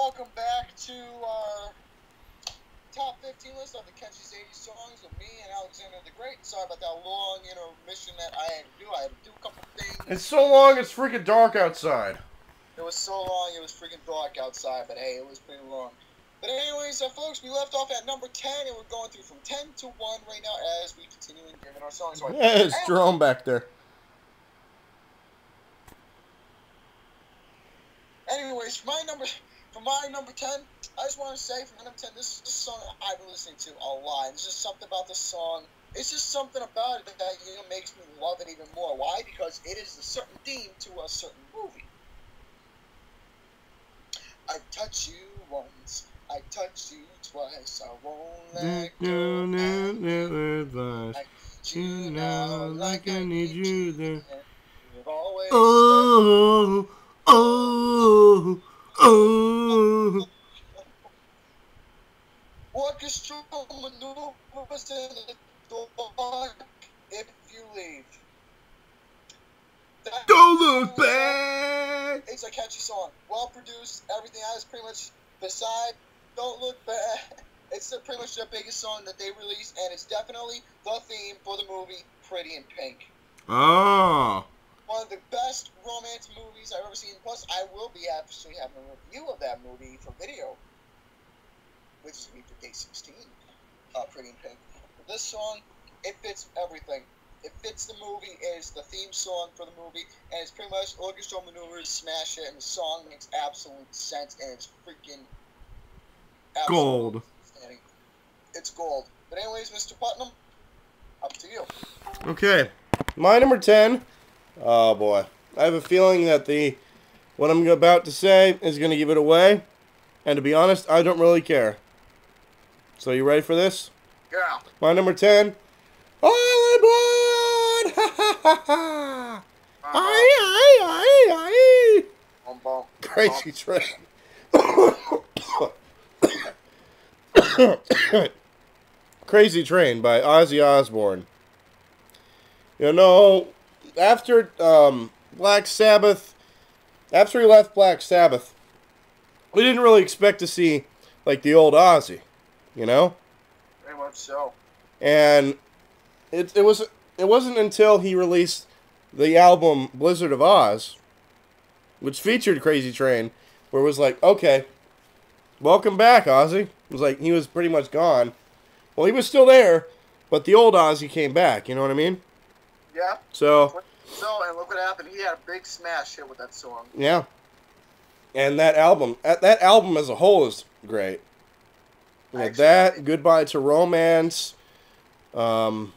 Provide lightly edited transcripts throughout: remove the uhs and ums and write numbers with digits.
welcome back to our top 15 list of the Catcheist 80 songs with me and Alexander the Great. Sorry about that long intermission that I had to do. I had to do a couple things. It's so long, it's freaking dark outside. It was so long, it was freaking dark outside, but hey, it was pretty long. But anyways, folks, we left off at number 10, and we're going through from 10 to 1 right now as we continue in giving our songs. So yeah, it's Jerome back there. Anyways, for my number 10, I just want to say, for my number 10, this is a song that I've been listening to a lot. It's just something about this song. It's just something about it that makes me love it even more. Why? Because it is a certain theme to a certain movie. I touch you once, I touch you twice, I won't let go. I need you now like I need you then. You've always oh, oh, oh. Orchestral maneuvers in the dark if you leave. Don't look back! It's a catchy song. Well produced, everything else pretty much beside Don't Look Back. It's pretty much their biggest song that they released, and it's definitely the theme for the movie Pretty in Pink. Oh. One of the best romance movies I've ever seen. Plus, I will be actually having a review of that movie for video, which is going to be for day 16, Pretty in Pink. But this song, it fits everything. It fits the movie, it is the theme song for the movie, and it's pretty much orchestral maneuvers, smash it, and the song makes absolute sense, and it's freaking gold. Outstanding. It's gold. But anyways, Mr. Putnam, up to you. Okay, my number 10. Oh boy, I have a feeling that what I'm about to say is going to give it away, and to be honest, I don't really care. So you ready for this? Yeah. My number 10. All aboard! Ha ha ha ha! Aye. Crazy Train. Crazy Train by Ozzy Osbourne. You know, after Black Sabbath, after he left Black Sabbath, we didn't really expect to see like the old Ozzy, you know? Very much so. And it wasn't until he released the album Blizzard of Oz, which featured Crazy Train, where it was like, okay, welcome back, Ozzy. It was like he was pretty much gone. Well, he was still there, but the old Ozzy came back, you know what I mean? Yeah. So, and look what happened. He had a big smash hit with that song. yeah. And that album as a whole is great. You know, that, Goodbye to Romance, those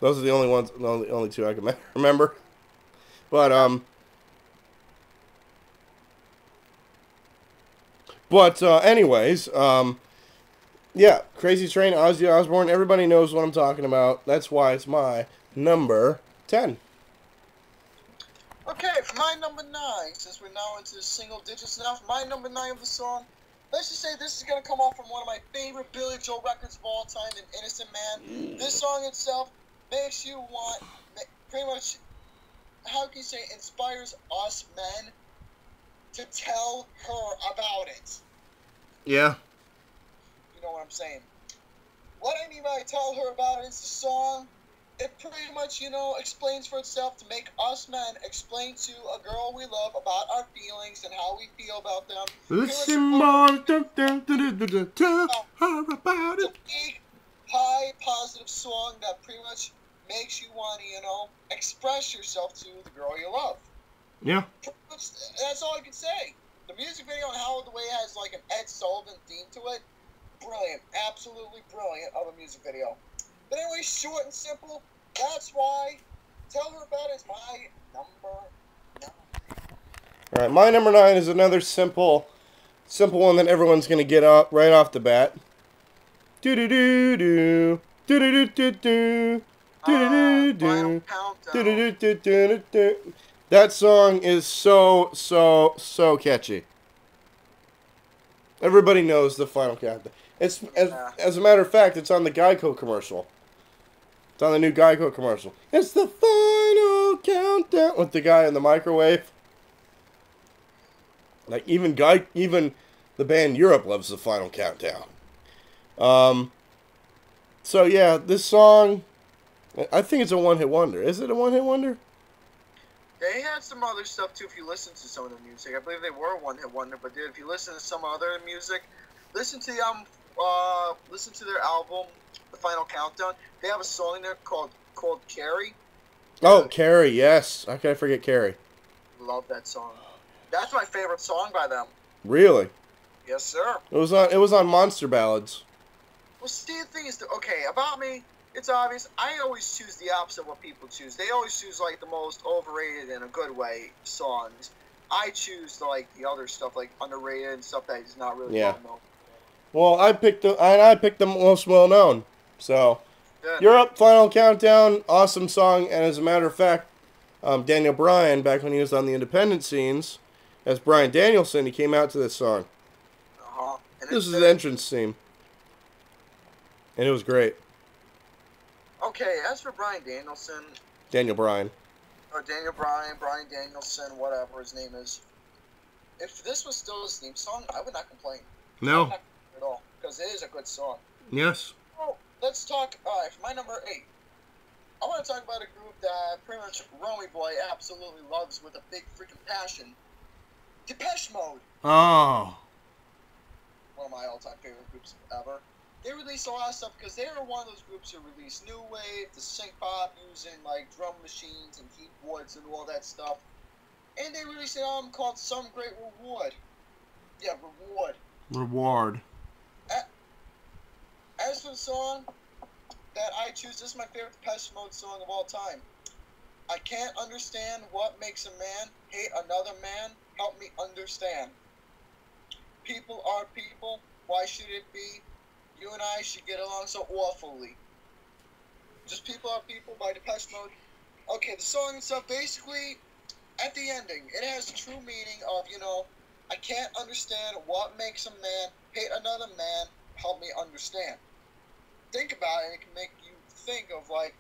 are the only ones, the only two I can remember. But anyways, yeah, Crazy Train, Ozzy Osbourne. Everybody knows what I'm talking about. That's why it's my number 10. Okay, for my number 9, since we're now into the single digits now, for my number 9 of the song, let's just say this is going to come off from one of my favorite Billy Joel records of all time, An Innocent Man. This song itself makes you want, pretty much, how can you say, inspires us men to tell her about it. Yeah. You know what I'm saying. What I mean by tell her about it is the song, it pretty much, explains for itself to make us men explain to a girl we love about our feelings and how we feel about them. Listen, boy, tell her about it. It's a big, high, positive song that pretty much makes you want to, express yourself to the girl you love. Yeah. That's all I can say. The music video and how the way it has like an Ed Sullivan theme to it, brilliant, absolutely brilliant of a music video. But anyway, short and simple. That's why Tell Her About It is my number 9. All right, my number 9 is another simple one that everyone's gonna get up right off the bat. Do do do do do do do do do do do do. That song is so catchy. Everybody knows the Final Countdown. It's as a matter of fact, it's on the Geico commercial. It's on the new Geico commercial. It's the final countdown with the guy in the microwave. Like, even the band Europe loves the Final Countdown. So, yeah, this song, I think it's a one-hit wonder. Is it a one-hit wonder? They had some other stuff, too, if you listen to some of the music. I believe they were a one-hit wonder, but dude, if you listen to some other music, listen to their album, The Final Countdown. They have a song there called Carrie. Oh, Carrie, yes. How can I forget Carrie? Love that song. That's my favorite song by them. Really? Yes, sir. It was on Monster Ballads. Well, see, the thing is, okay, about me, it's obvious. I always choose the opposite of what people choose. They always choose, like, the most overrated in a good way songs. I choose, like, the other stuff, like, underrated and stuff that is not really well known. Well, I picked the most well known. So, Europe, Final Countdown, awesome song. And as a matter of fact, Daniel Bryan, back when he was on the independent scenes, as Bryan Danielson, he came out to this song. This is his entrance theme. And it was great. Okay, as for Bryan Danielson... Daniel Bryan. Or Daniel Bryan, Bryan Danielson, whatever his name is. If this was still his theme song, I would not complain. No. Not at all, because it is a good song. Yes. Well, let's talk, for my number 8. I want to talk about a group that pretty much Romy Boy absolutely loves with a big freaking passion. Depeche Mode. Oh. One of my all-time favorite groups ever. They released a lot of stuff because they are one of those groups who released new wave, the synth pop using like drum machines and keyboards and all that stuff. And they released an album called Some Great Reward. Yeah, Reward. Reward. As for the song that I choose, this is my favorite Depeche Mode song of all time. I can't understand what makes a man hate another man. Help me understand. People are people. Why should it be? You and I should get along so awfully. Just People Are People by Depeche Mode. Okay, the song itself, basically, at the ending, it has the true meaning of, I can't understand what makes a man hate another man. Help me understand. Think about it, and it can make you think of, like,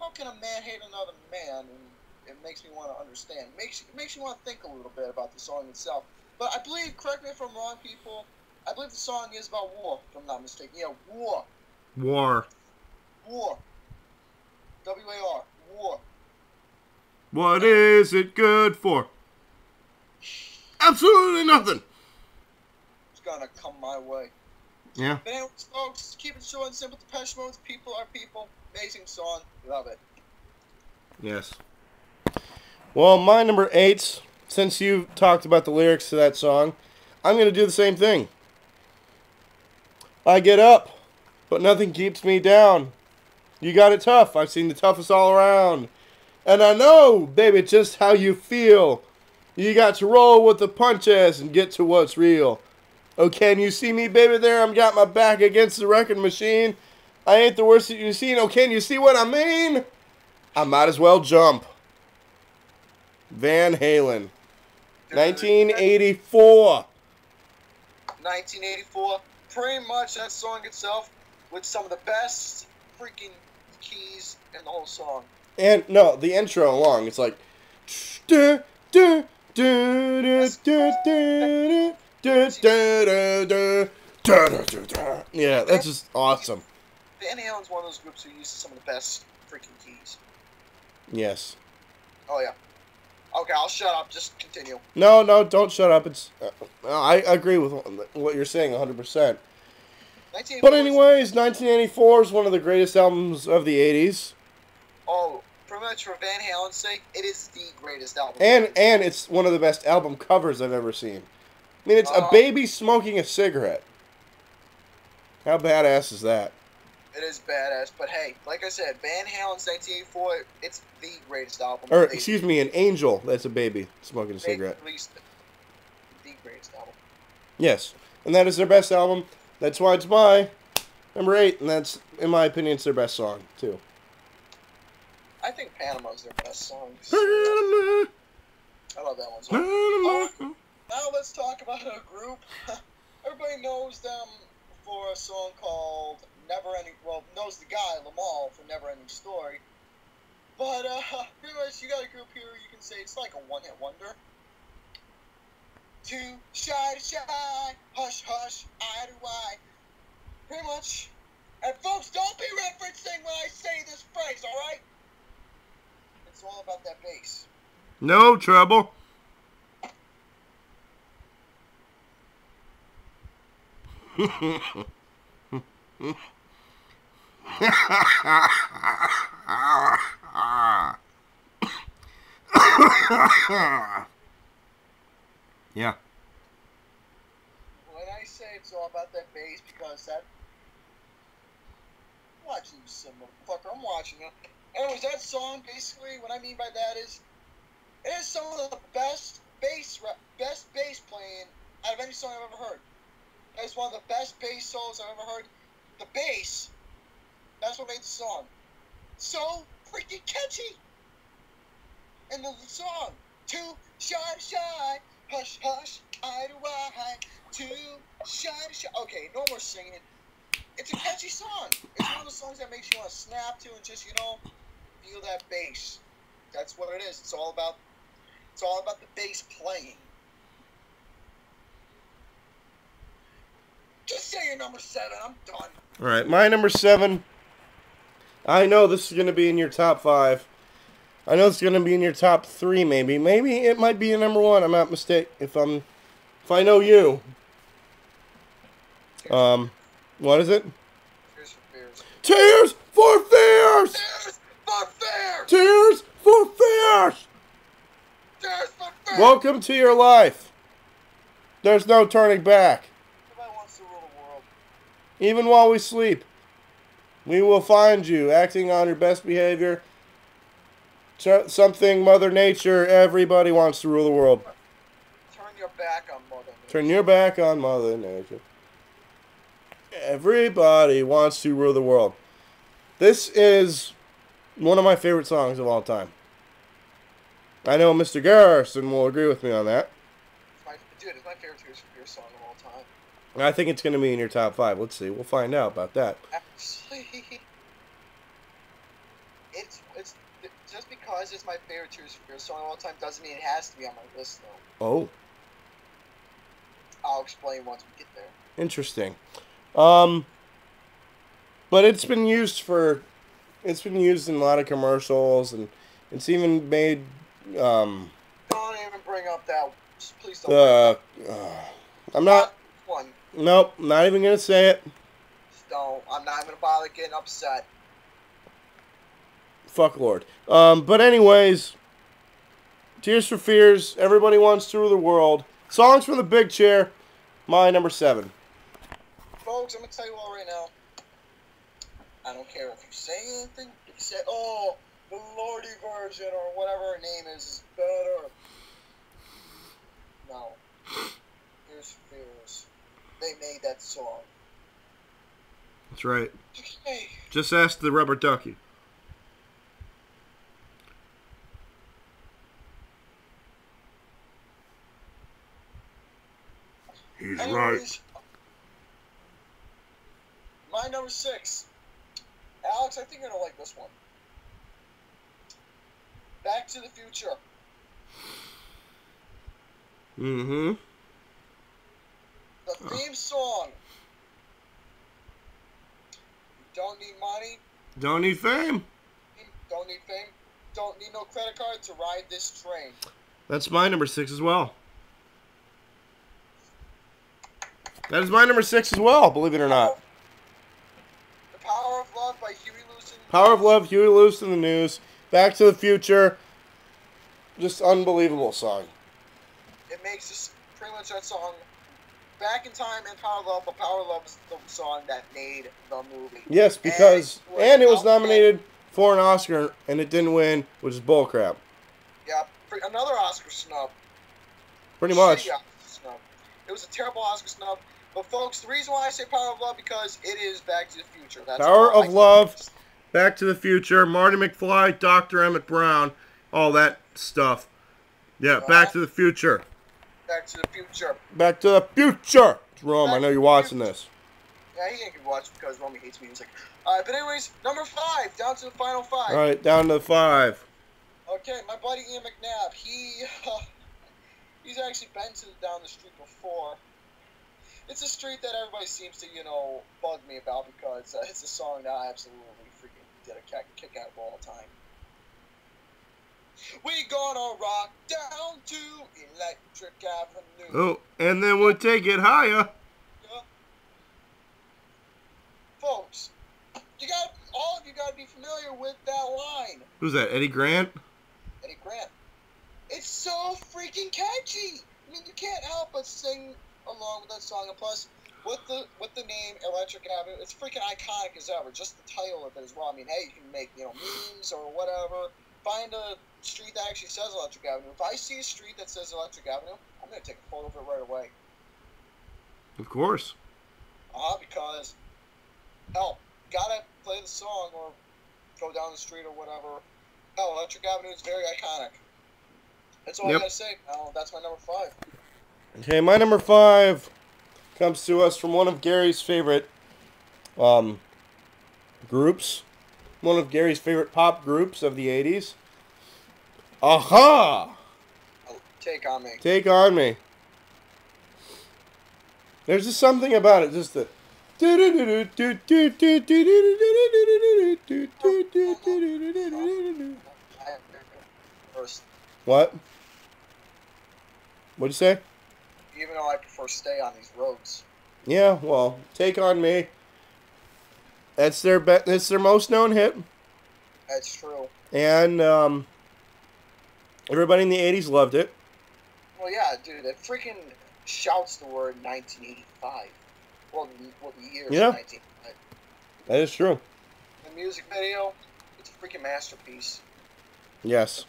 how can a man hate another man? And it makes me want to understand. It makes you want to think a little bit about the song itself. But I believe, correct me if I'm wrong, people, I believe the song is about war, if I'm not mistaken. Yeah, war. War. War. W-A-R. War. What is it good for? Absolutely nothing. It's gonna come my way. Yeah. But anyways, folks, keep it short and simple. Depeche Mode, People Are People. Amazing song. Love it. Yes. Well, my number 8, since you talked about the lyrics to that song, I'm going to do the same thing. I get up, but nothing keeps me down. You got it tough. I've seen the toughest all around. And I know, baby, just how you feel. You got to roll with the punches and get to what's real. Oh, can you see me, baby, there? I'm got my back against the wrecking machine. I ain't the worst that you've seen. Oh, can you see what I mean? I might as well jump. Van Halen. 1984. 1984. Pretty much that song itself with some of the best freaking keys in the whole song. And, no, the intro along, it's like... Yeah, that's just awesome. Van Halen's one of those groups who uses some of the best freaking keys. Yes. Oh, yeah. Okay, I'll shut up. Just continue. No, don't shut up. It's I agree with what you're saying 100%. But anyways, 1984 is one of the greatest albums of the 80s. Oh, pretty much for Van Halen's sake, it is the greatest album. And it's one of the best album covers I've ever seen. I mean, it's a baby smoking a cigarette. How badass is that? It is badass, but hey, like I said, Van Halen's 1984, it's the greatest album. Or, excuse me, an angel that's a baby smoking a cigarette. Released the greatest album. Yes, and that is their best album. That's why it's my number 8, and that's, in my opinion, it's their best song, too. I think Panama's their best song. Panama. I love that one song. Panama. Now let's talk about a group. Everybody knows them for a song called Never Ending, well, knows the guy, Lamal, from Never Ending Story. But, pretty much, you got a group here, you can say it's like a one-hit wonder. too shy to shy. Hush, hush, eye to eye. Pretty much. And folks, don't be referencing when I say this phrase, alright? It's all about that bass. No trouble. Yeah. When I say it's all about that bass, because that... I'm watching you, some motherfucker. I'm watching it. Anyways, that song, basically, what I mean by that is, it is some of the best bass playing out of any song I've ever heard. It's one of the best bass solos I've ever heard. The bass, that's what made the song so freaking catchy. And the song, too shy to shy, hush hush, eye to eye, too shy to shy. Okay, no more singing. It's a catchy song. It's one of the songs that makes you want to snap to and just, you know, feel that bass. That's what it is. It's all about the bass playing. Just say your number 7. I'm done. All right, my number 7. I know this is going to be in your top 5. I know it's going to be in your top 3, maybe. Maybe it might be your number 1. I'm not mistaken. If I know you. What is it? Tears for Fears. Tears for Fears. Tears for Fears. Tears for Fears. Tears for Fears. Welcome to your life. There's no turning back. Everybody wants to rule the world. Even while we sleep, we will find you acting on your best behavior. Something Mother Nature, everybody wants to rule the world. Turn your back on Mother Nature. Turn your back on Mother Nature. Everybody wants to rule the world. This is one of my favorite songs of all time. I know Mr. Garrison will agree with me on that. It's my favorite Tears for Fears song of all time. I think it's going to be in your top 5. Let's see. We'll find out about that. Actually, it's just because it's my favorite Tears for Fears song of all time doesn't mean it has to be on my list, though. Oh. I'll explain once we get there. Interesting. But it's been used in a lot of commercials, and it's even made, Don't even bring up that. Please don't. I'm not. One. Nope, not even gonna say it. Just don't. I'm not even gonna bother getting upset. Fuck Lord. But anyways, Tears for Fears. Everybody wants to rule the world. Songs from the Big Chair. My number 7. Folks, I'm gonna tell you all right now. I don't care if you say anything. If you say, "Oh, the Lordy version" or whatever her name is better. No. Tears for Fears. They made that song. That's right. Hey. Just ask the rubber ducky. He's Anyways, my number 6. Alex, I think you're gonna like this one. Back to the Future. Mm-hmm. The theme song. Don't need money. Don't need fame. Don't need fame. Don't need no credit card to ride this train. That's my number 6 as well. That is my number 6 as well, believe it or not. The Power of Love by Huey Lewis. Power of Love, Huey Lewis in the News. Back to the Future. Just unbelievable song. It makes this pretty much that song. Back in Time and Power of Love, but Power of Love is the song that made the movie. Yes, because and it was nominated for an Oscar and it didn't win, which is bullcrap. Yeah, another Oscar snub. Pretty much. Oscar snub. It was a terrible Oscar snub. But folks, the reason why I say Power of Love because it is Back to the Future. That's Power of Love, Back to the Future, Marty McFly, Dr. Emmett Brown, all that stuff. Yeah, Back to the Future. Back to the Future. Back to the Future. Jerome, I know you're watching this. Yeah, he ain't gonna watch because Romy hates music. Alright, but anyways, number 5, down to the final 5. Alright, down to 5. Okay, my buddy Ian McNabb, he He's actually been down the street before. It's a street that everybody seems to, bug me about because it's a song that I absolutely freaking get a kick out of all the time. We gonna rock down to Electric Avenue. Oh, and then we'll take it higher. Yeah. Folks, all of you gotta be familiar with that line. Who's that, Eddie Grant? Eddie Grant. It's so freaking catchy. I mean, you can't help but sing along with that song. And plus, with the name Electric Avenue, it's freaking iconic as ever. Just the title of it as well. I mean, hey, you can make memes or whatever. Find a street that actually says Electric Avenue. If I see a street that says Electric Avenue, I'm gonna take a photo of it right away. Of course. Because hell, gotta play the song or go down the street or whatever. Hell, Electric Avenue is very iconic. That's all I gotta say. That's my number 5. Okay, my number 5 comes to us from one of Gary's favorite groups. One of Gary's favorite pop groups of the 80s. Aha! Take On Me. Take On Me. There's just something about it, just the... What? What'd you say? Even though I prefer Stay on These Roads. Yeah, well, Take On Me. That's their most known hit. That's true. And everybody in the 80s loved it. Well, yeah, dude, it freaking shouts the word 1985. Well, the year is 1985. That is true. The music video, it's a freaking masterpiece. Yes.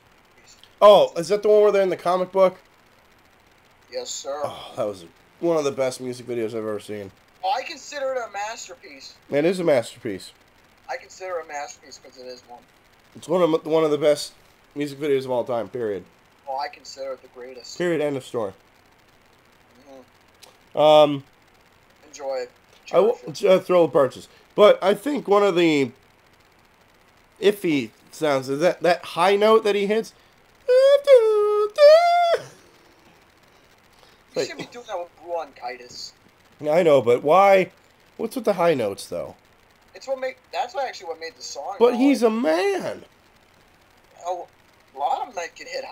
Oh, is that the one where they're in the comic book? Yes, sir. Oh, that was one of the best music videos I've ever seen. Oh, I consider it a masterpiece. It is a masterpiece. I consider it a masterpiece because it is one. It's one of the best music videos of all time, period. Oh, I consider it the greatest. Period, end of story. Mm-hmm. Enjoy it. I will thrill of purchase. But I think one of the iffy sounds is that high note that he hits. You should be doing that with bronchitis. I know, but why? What's with the high notes, though? That's actually what made the song. But he's a man. Oh, a lot of men can hit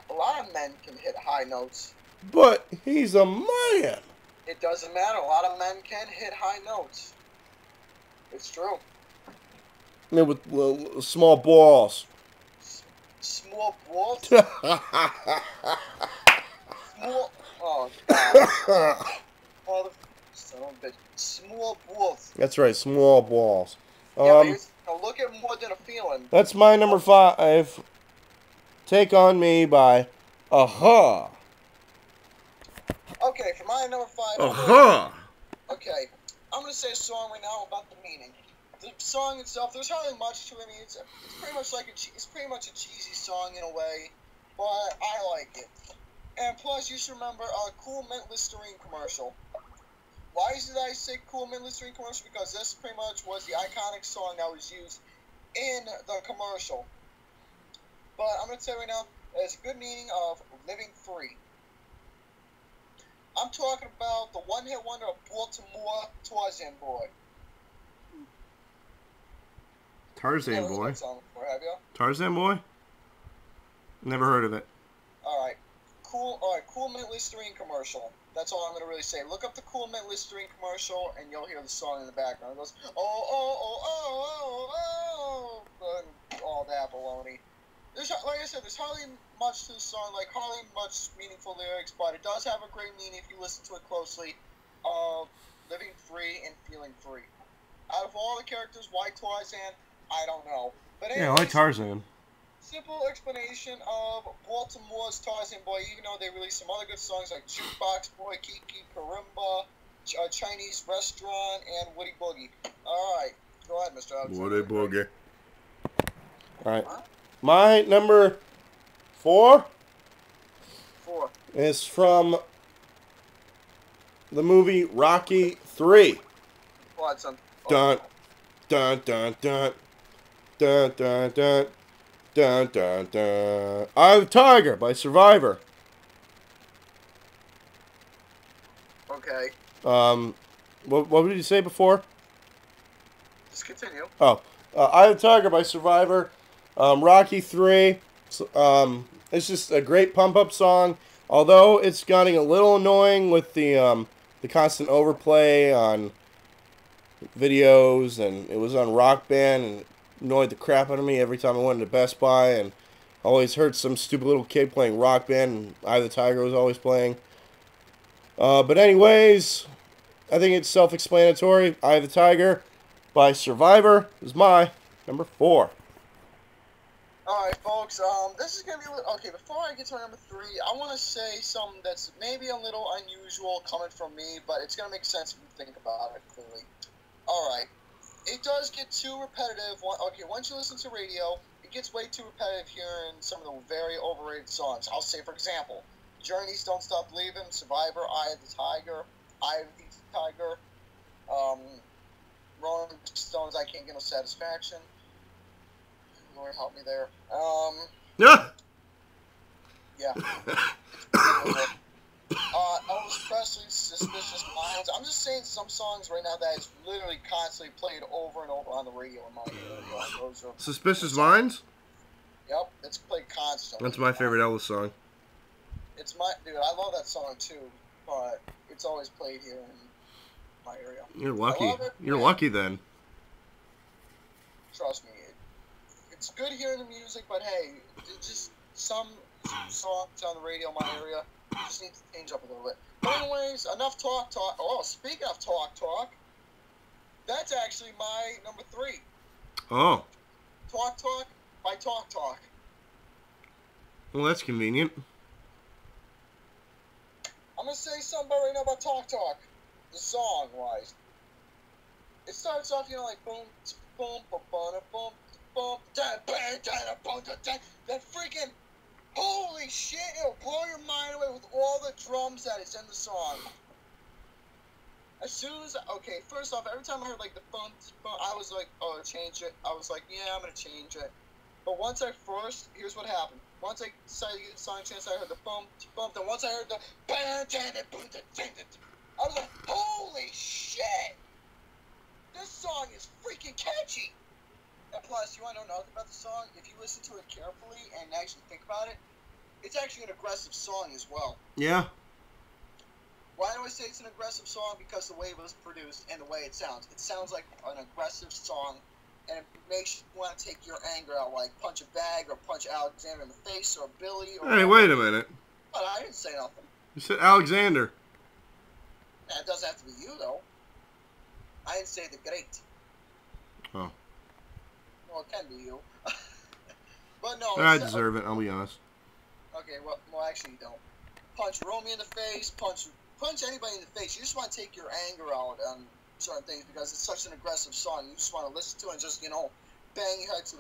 high notes. But he's a man. It doesn't matter. A lot of men can hit high notes. It's true. Yeah, with small balls. Small balls? Small. Oh, God. Oh, son of a bitch. Small balls. That's right, small balls. Yeah, but look at More Than a Feeling. That's my number 5. Take On Me by Aha. Okay, for my number 5. Aha. Okay, I'm gonna say a song right now about the meaning. The song itself, there's hardly much to it. I mean, it's pretty much a cheesy song in a way, but I like it. And plus, you should remember a Cool Mint Listerine commercial. Why did I say Cool Mint Listerine commercial? Because this pretty much was the iconic song that was used in the commercial. But I'm going to tell you right now, there's a good meaning of living free. I'm talking about the one-hit wonder of Baltimore, Tarzan Boy. Tarzan Boy? Before, have you? Tarzan Boy? Never heard of it. Alright, Cool Mint Listerine commercial. That's all I'm going to really say. Look up the Cool Mint Listerine commercial, and you'll hear the song in the background. It goes, and all that baloney. Like I said, there's hardly much to the song, hardly much meaningful lyrics, but it does have a great meaning if you listen to it closely, of living free and feeling free. Out of all the characters, why Tarzan? I don't know. But anyways, Yeah, I like Tarzan. Simple explanation of Baltimore's Tarzan Boy, even though they released some other good songs like Jukebox Boy, Kiki, Karimba, Chinese Restaurant, and Woody Boogie. Alright, go ahead, Mr. Alex. Woody Boogie. Alright. My number 4 is from the movie Rocky 3. What, son? Dun, dun, dun, dun, dun, dun, dun. Dun, dun, dun. Eye of the Tiger by Survivor. Okay. What did you say before? Just continue. Oh, Eye of the Tiger by Survivor. Rocky 3. It's just a great pump-up song. Although it's getting a little annoying with the constant overplay on videos, and it was on Rock Band, and it annoyed the crap out of me every time I went to Best Buy, and I always heard some stupid little kid playing Rock Band, and Eye of the Tiger was always playing. But anyways, I think it's self-explanatory. Eye of the Tiger by Survivor is my number 4. Alright, folks, this is going to be okay, before I get to my number 3, I want to say something that's maybe a little unusual coming from me, but it's going to make sense if you think about it clearly. Alright, it does get too repetitive. Okay, once you listen to radio, it gets way too repetitive hearing some of the very overrated songs. I'll say, for example, Journey's Don't Stop Believing, Survivor, Eye of the Tiger, Eye of the Tiger, Rolling Stones, I Can't Get No Satisfaction. Lord help me there. Yeah. Yeah. Elvis Presley, Suspicious Minds. I'm just saying some songs right now that is literally constantly played over and over on the radio in my area. Those are Suspicious Minds? Yep, it's played constantly. That's my favorite Elvis song. It's my dude. I love that song too, but it's always played here in my area. You're lucky. You're lucky then. Trust me, it's good hearing the music, but hey, just some songs on the radio in my area just need to change up a little bit. But anyways, enough talk. Oh, speaking of talk, that's actually my number 3. Oh. Talk by Talk. Well, that's convenient. I'm gonna say something right now about Talk. The song wise, it starts off, like boom, boom, boom, boom, boom. That freaking holy shit! It'll blow your mind away with all the drums that is in the song. As soon as first off, every time I heard like the bump, I was like, oh, change it. I was like, yeah, I'm gonna change it. But here's what happened. Once I decided to get the song chance, I heard the bump. Then once I heard the I was like, holy shit! This song is freaking catchy. And plus, you want to know nothing about the song? If you listen to it carefully and actually think about it, it's actually an aggressive song as well. Yeah. Why do I say it's an aggressive song? Because the way it was produced and the way it sounds. It sounds like an aggressive song, and it makes you want to take your anger out, like punch a bag or punch Alexander in the face or Billy. Or hey, wait a minute. But I didn't say nothing. You said Alexander. It doesn't have to be you, though. I didn't say the great. Oh. Well, it can be you. But no. I deserve it, I'll be honest. Okay, well, actually you don't. Punch Romy in the face, punch anybody in the face. You just want to take your anger out on certain things because it's such an aggressive song. You just want to listen to it and just, bang your head to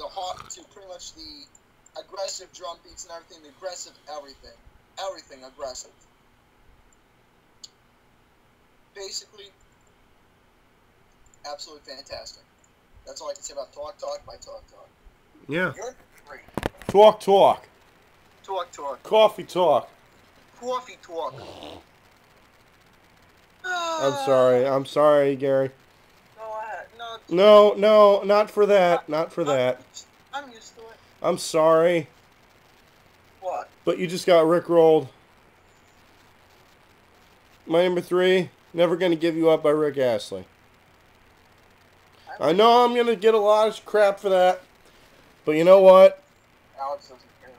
pretty much the aggressive drum beats and everything, the aggressive everything. Everything aggressive. Basically, absolutely fantastic. That's all I can say about Talk by Talk. Yeah. You're 3. Talk. Talk. Coffee talk. Coffee talk. I'm sorry, Gary. No, No, not for that. Not for that. I'm used to it. I'm sorry. What? But you just got rickrolled. My number 3, Never Gonna Give You Up by Rick Astley. I know I'm going to get a lot of crap for that. But you know what? Alex doesn't care.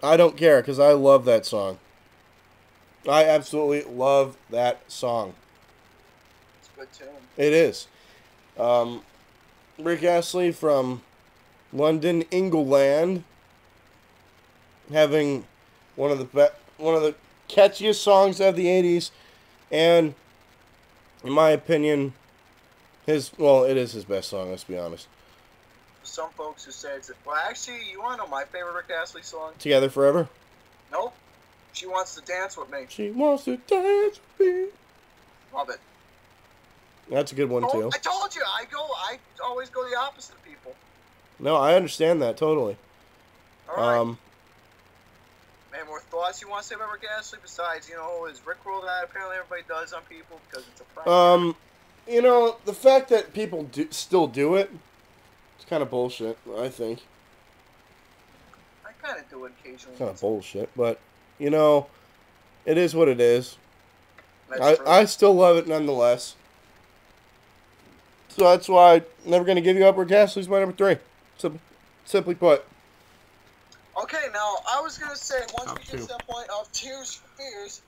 I don't care because I love that song. I absolutely love that song. It's a good tune. It is. Rick Astley from London, England, having one of the catchiest songs of the 80s, and in my opinion, it is his best song, let's be honest. Some folks who say well, actually, you want to know my favorite Rick Astley song? Together Forever? Nope. She Wants to Dance with Me. She wants to dance with me. Love it. That's a good one, too. I told you, I always go the opposite of people. No, I understand that, totally. All right. Any more thoughts you want to say about Rick Astley besides, you know, his Rickroll that apparently everybody does on people because it's a prank? You know, the fact that people still do it, it's kind of bullshit, I think. I kind of do it occasionally. Kind of bullshit, but, you know, it is what it is. That's true. I still love it nonetheless. So that's why I'm never going to give you up. Rick Astley's my number 3. Simply put. Okay, now, I was going to say, once we get to that point of Tears for Fears,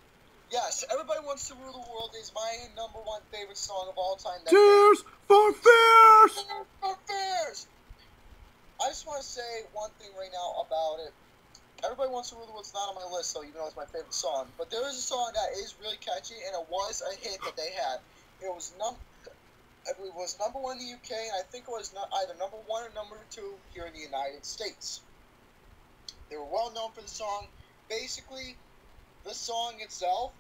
yes, Everybody Wants to Rule the World is my number 1 favorite song of all time. Tears for Fears! Tears for Fears! I just want to say one thing right now about it. Everybody Wants to Rule the World's not on my list, so even though it's my favorite song. But there is a song that is really catchy, and it was a hit that they had. It was number 1 in the UK, and I think it was either number 1 or number 2 here in the United States. They were well known for the song. Basically, the song itself,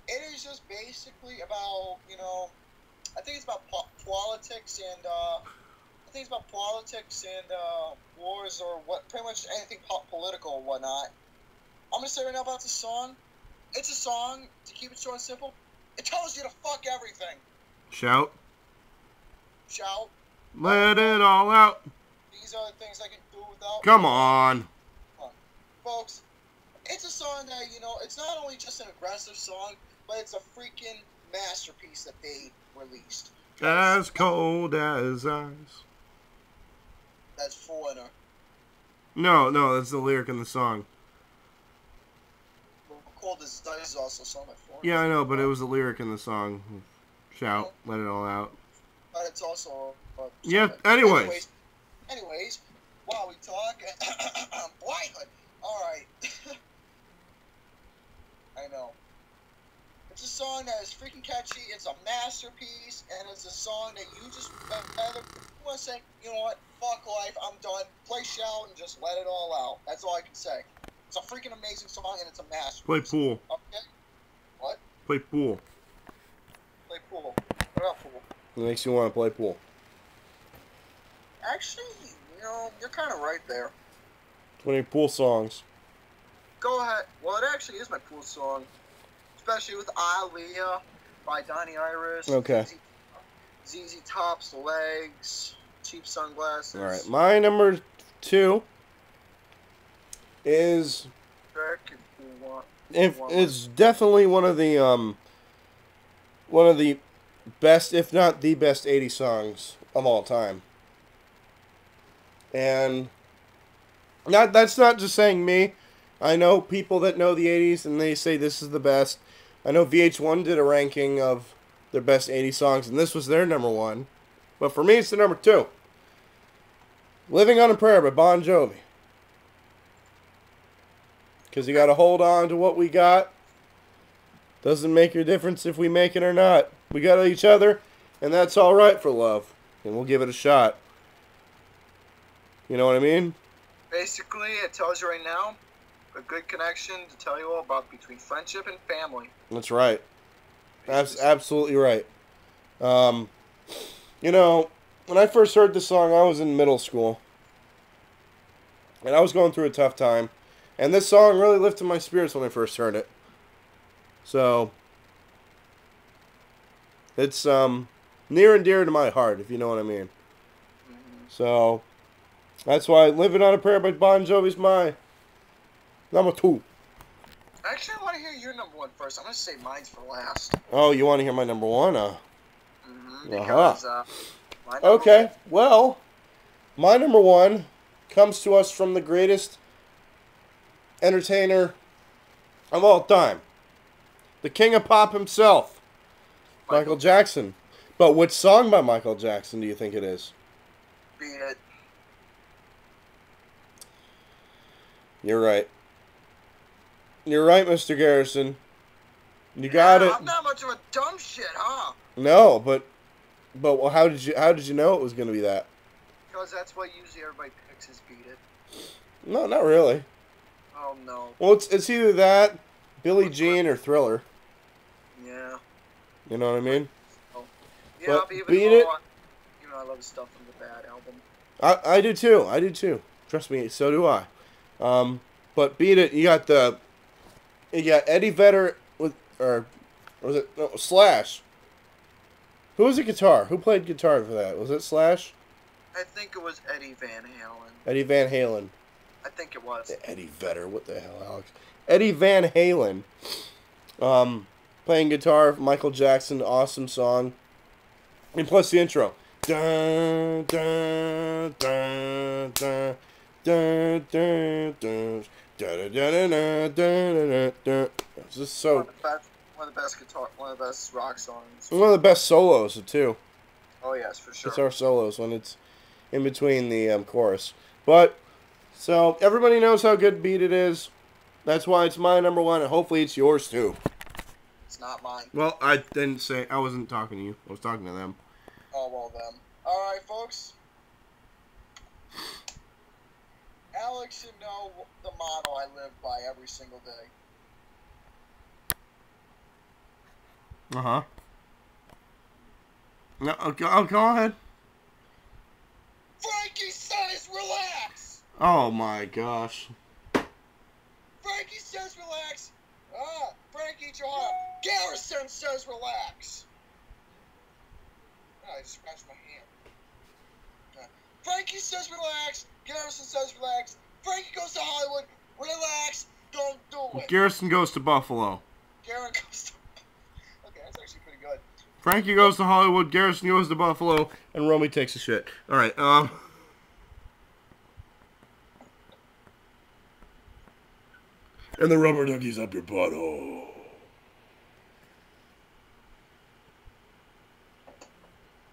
it is just basically about, you know, I think it's about politics and wars or what, pretty much anything political and whatnot. I'm gonna say right now about the song. It's a song, to keep it short and simple, it tells you to fuck everything. Shout. Let it all out. These are the things I can do without. Come on. Folks, it's a song that, you know, it's not only just an aggressive song, but it's a freaking masterpiece that they released. As cold as ice. That's Foreigner. No, that's the lyric in the song. Cold as ice is also a song by Foreigner. Yeah, I know, but it was the lyric in the song. Shout, let it all out. But it's also... Yeah, anyways, while we talk... Boyhood! Alright. I know. It's a song that is freaking catchy, it's a masterpiece, and it's a song that you just rather want to say, you know what, fuck life, I'm done, play Shout and just let it all out. That's all I can say. It's a freaking amazing song, and it's a masterpiece. Play pool. Okay? What? Play pool. Play pool. What about pool? It makes you want to play pool. Actually, you know, you're kind of right there. 20 pool songs. Go ahead. Well, it actually is my pool song. Especially with Aaliyah by Donnie Iris. Okay. ZZ Top's Legs. Cheap Sunglasses. Alright, my number 2 is... It's definitely one of the best, if not the best 80s songs of all time. And... that's not just saying me. I know people that know the 80s and they say this is the best. I know VH1 did a ranking of their best 80s songs and this was their number 1. But for me, it's the number 2. Living on a Prayer by Bon Jovi. Because you got to hold on to what we got. Doesn't make a difference if we make it or not. We got each other and that's alright for love. And we'll give it a shot. You know what I mean? Basically, it tells you right now a good connection to tell you all about between friendship and family. That's right. That's absolutely right. You know, when I first heard this song, I was in middle school. And I was going through a tough time. And this song really lifted my spirits when I first heard it. So, it's near and dear to my heart, if you know what I mean. Mm-hmm. So... that's why Living on a Prayer by Bon Jovi's my number 2. Actually, I want to hear your number 1 first. I'm going to say mine's for last. Oh, you want to hear my number 1? Because, okay, well, my number 1 comes to us from the greatest entertainer of all time. The king of pop himself, Michael Jackson. But which song by Michael Jackson do you think it is? Beat It. You're right. You're right, Mr. Garrison. You got it. I'm not much of a dumb shit, huh? No, but well, how did you know it was going to be that? Because that's what usually everybody picks is Beat It. No, not really. Oh no. Well, it's either that, Billie Jean, or Thriller. Yeah. You know what I mean? Oh. Yeah, but even Beat though It. I love the stuff from the Bad album. I do too. I do too. Trust me, so do I. But Beat It, you got Eddie Vedder with, or was it Slash? Who was the guitar? Who played guitar for that? Was it Slash? I think it was Eddie Van Halen. Eddie Van Halen. I think it was. Eddie Vedder, what the hell, Alex? Eddie Van Halen. Playing guitar, Michael Jackson, awesome song. And plus the intro. Dun, dun, dun, dun, dun, dun, dun. It's just so one of the best rock songs. One of the best solos too. Oh yes, for sure. Guitar solos when it's in between the chorus. But so everybody knows how good Beat It is. That's why it's my number one, and hopefully it's yours too. It's not mine. Well, I didn't say. I wasn't talking to you. I was talking to them. Oh well, them. All right, folks. Alex should know the motto I live by every single day. Uh-huh. No, go ahead. Frankie says relax! Oh my gosh. Frankie says relax! Frankie, eat your heart. Garrison says relax! I just scratched my hand. Frankie says relax! Garrison says relax! Frankie goes to Hollywood! Relax! Don't do it! Garrison goes to Buffalo. Garrison goes to... Okay, that's actually pretty good. Frankie goes to Hollywood, Garrison goes to Buffalo, and Romy takes a shit. Alright, And the rubber ducky's up your butthole.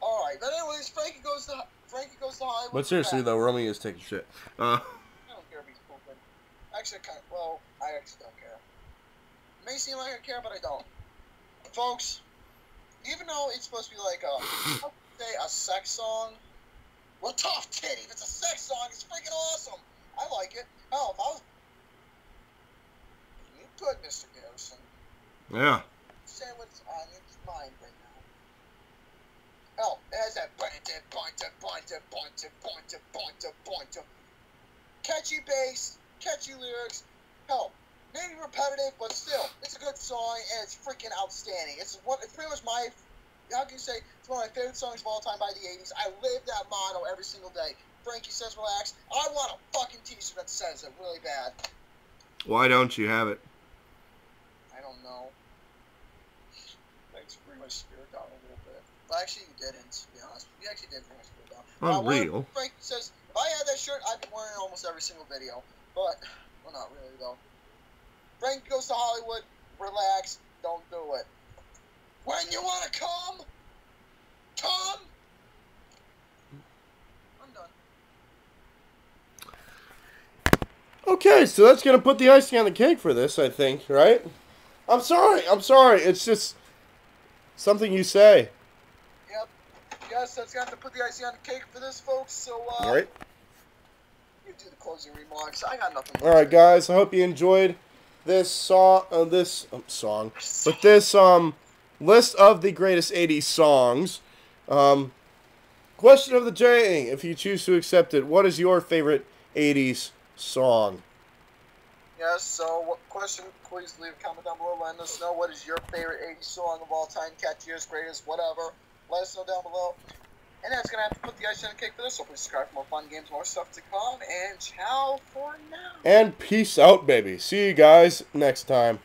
Alright, but anyways, Frankie goes to Hollywood. But seriously though, Romy is taking shit. I don't care if he's pooping. Actually, I actually don't care. It may seem like I care, but I don't. Folks, even though it's supposed to be like a sex song, well, tough titty. If it's a sex song, it's freaking awesome. I like it. Hell, if I was... You good, Mr. Garrison. Yeah. Say what's on your mind right now. Hell, it has that catchy bass, catchy lyrics. Hell, maybe repetitive, but still, it's a good song and it's freaking outstanding. It's pretty much my, how can you say, it's one of my favorite songs of all time by the 80s. I live that motto every single day. Frankie says relax. I want a fucking t-shirt that says it really bad. Why don't you have it? I don't know. Thanks for bringing my spirit down a little bit. Well, actually, you didn't, to be honest. You actually did bring my spirit down. Unreal. Frankie says, if I had that shirt, I'd be wearing it almost every single video. But, well, not really, though. Frank goes to Hollywood. Relax. Don't do it. When you want to come, come. I'm done. Okay, so that's going to put the icing on the cake for this, I think, right? I'm sorry. It's just something you say. Yep. Yes, that's going to have to put the icing on the cake for this, folks. So, all right. You do the closing remarks. I got nothing. All right, guys. I hope you enjoyed this song, but this list of the greatest 80s songs. Question of the day, if you choose to accept it, what is your favorite 80s song? Yes, so question, please leave a comment down below, letting us know what is your favorite 80s song of all time, catchiest, greatest, whatever. Let us know down below. And that's going to have to put the icing on the cake for this, so please subscribe for more fun games, more stuff to come, and ciao for now. And peace out, baby. See you guys next time.